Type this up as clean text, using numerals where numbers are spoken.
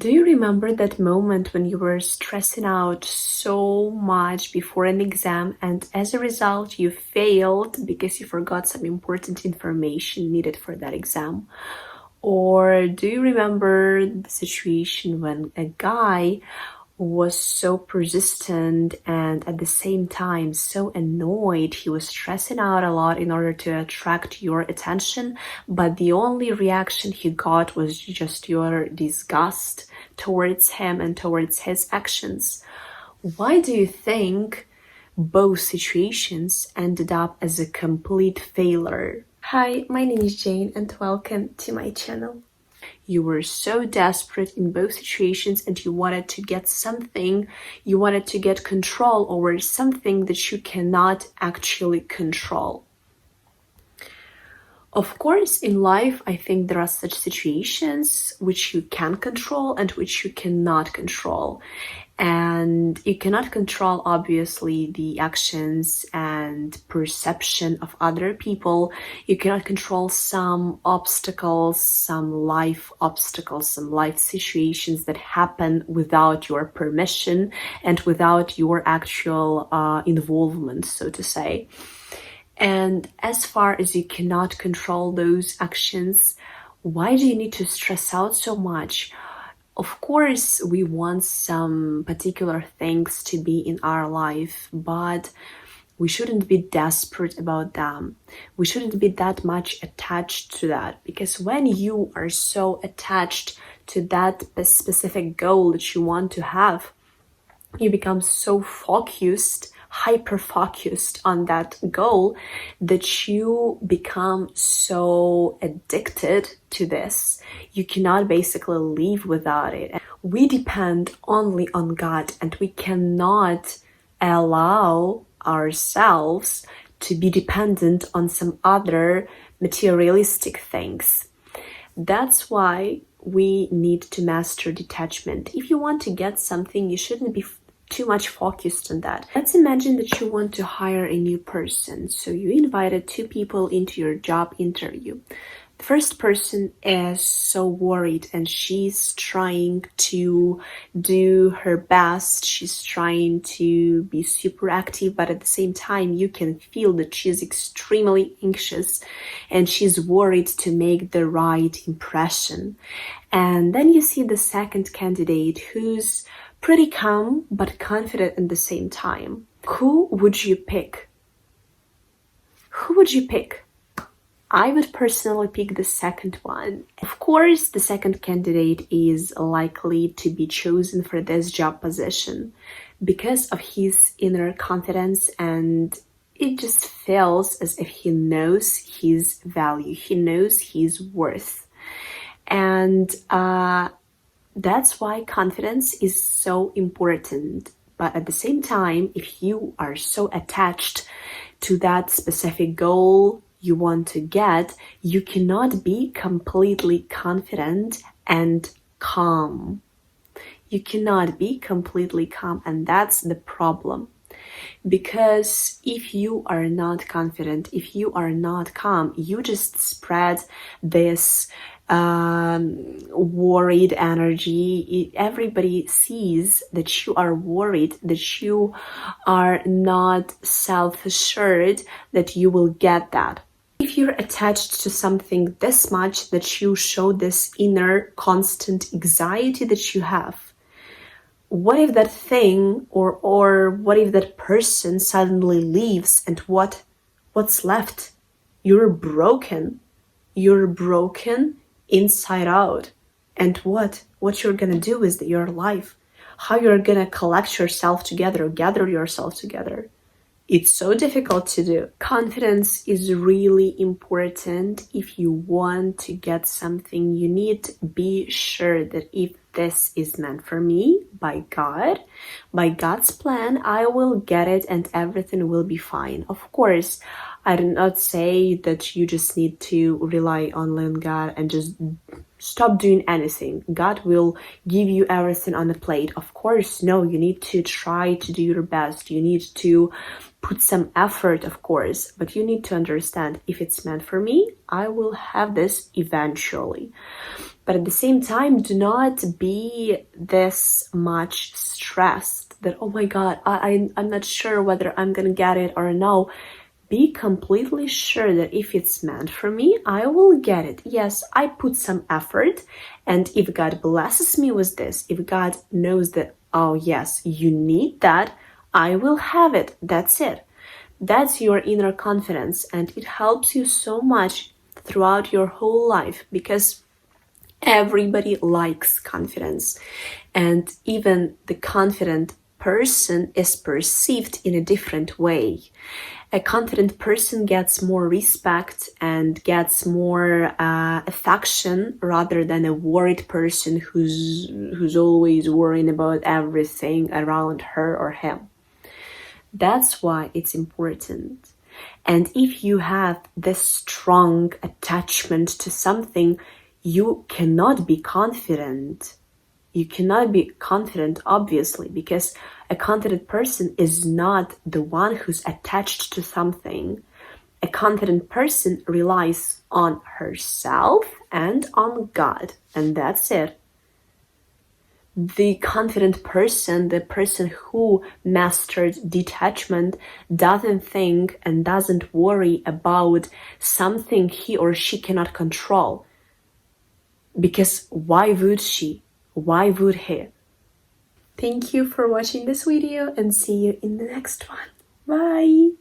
Do you remember that moment when you were stressing out so much before an exam and as a result you failed because you forgot some important information needed for that exam? Or do you remember the situation when a guy was so persistent and at the same time so annoyed? He was stressing out a lot in order to attract your attention, but the only reaction he got was just your disgust towards him and towards his actions. Why do you think both situations ended up as a complete failure? Hi, my name is Jane and welcome to my channel. You were so desperate in both situations and you wanted to get something, you wanted to get control over something that you cannot actually control. Of course, in life, I think there are such situations which you can control and which you cannot control. And you cannot control, obviously, the actions and perception of other people. You cannot control some obstacles, some life situations that happen without your permission and without your actual involvement, so to say. And as far as you cannot control those actions, why do you need to stress out so much? Of course, we want some particular things to be in our life, but we shouldn't be desperate about them. We shouldn't be that much attached to that, because when you are so attached to that specific goal that you want to have, you become so focused, hyper-focused on that goal that you become so addicted to this. You cannot basically live without it. We depend only on God and we cannot allow ourselves to be dependent on some other materialistic things. That's why we need to master detachment. If you want to get something, you shouldn't be too much focused on that. Let's imagine that you want to hire a new person. So you invited two people into your job interview. The first person is so worried and she's trying to do her best. She's trying to be super active, but at the same time, you can feel that she's extremely anxious and she's worried to make the right impression. And then you see the second candidate who's pretty calm but confident at the same time. Who would you pick? Who would you pick? I would personally pick the second one. Of course, the second candidate is likely to be chosen for this job position because of his inner confidence, and it just feels as if he knows his value, he knows his worth. And that's why confidence is so important. But at the same time, if you are so attached to that specific goal you want to get, you cannot be completely confident and calm. You cannot be completely calm, and that's the problem. Because if you are not confident, if you are not calm, you just spread this worried energy. Everybody sees that you are worried, that you are not self-assured that you will get that. If you're attached to something this much that you show this inner constant anxiety that you have, what if that thing or what if that person suddenly leaves, and what's left? You're broken. You're broken inside out. And what you're gonna do with your life? How you're gonna collect yourself together, gather yourself together? It's so difficult to do. Confidence is really important. If you want to get something, you need to be sure that if this is meant for me by God, by God's plan, I will get it and everything will be fine. Of course, I do not say that you just need to rely only on God and just stop doing anything. God will give you everything on a plate. Of course, no, you need to try to do your best. You need to put some effort, of course, but you need to understand if it's meant for me, I will have this eventually. But at the same time, do not be this much stressed that, oh my God, I'm not sure whether I'm gonna get it or no. Be completely sure that if it's meant for me, I will get it. Yes, I put some effort, and if God blesses me with this, if God knows that, oh yes, you need that, I will have it. That's it. That's your inner confidence, and it helps you so much throughout your whole life, because everybody likes confidence, and even the confident person is perceived in a different way. A confident person gets more respect and gets more affection, rather than a worried person who's always worrying about everything around her or him. That's why it's important. And if you have this strong attachment to something, you cannot be confident. You cannot be confident, obviously, because a confident person is not the one who's attached to something. A confident person relies on herself and on God, and that's it. The confident person, the person who mastered detachment, doesn't think and doesn't worry about something he or she cannot control. Because why would she? Why would he? Thank you for watching this video, and see you in the next one. Bye!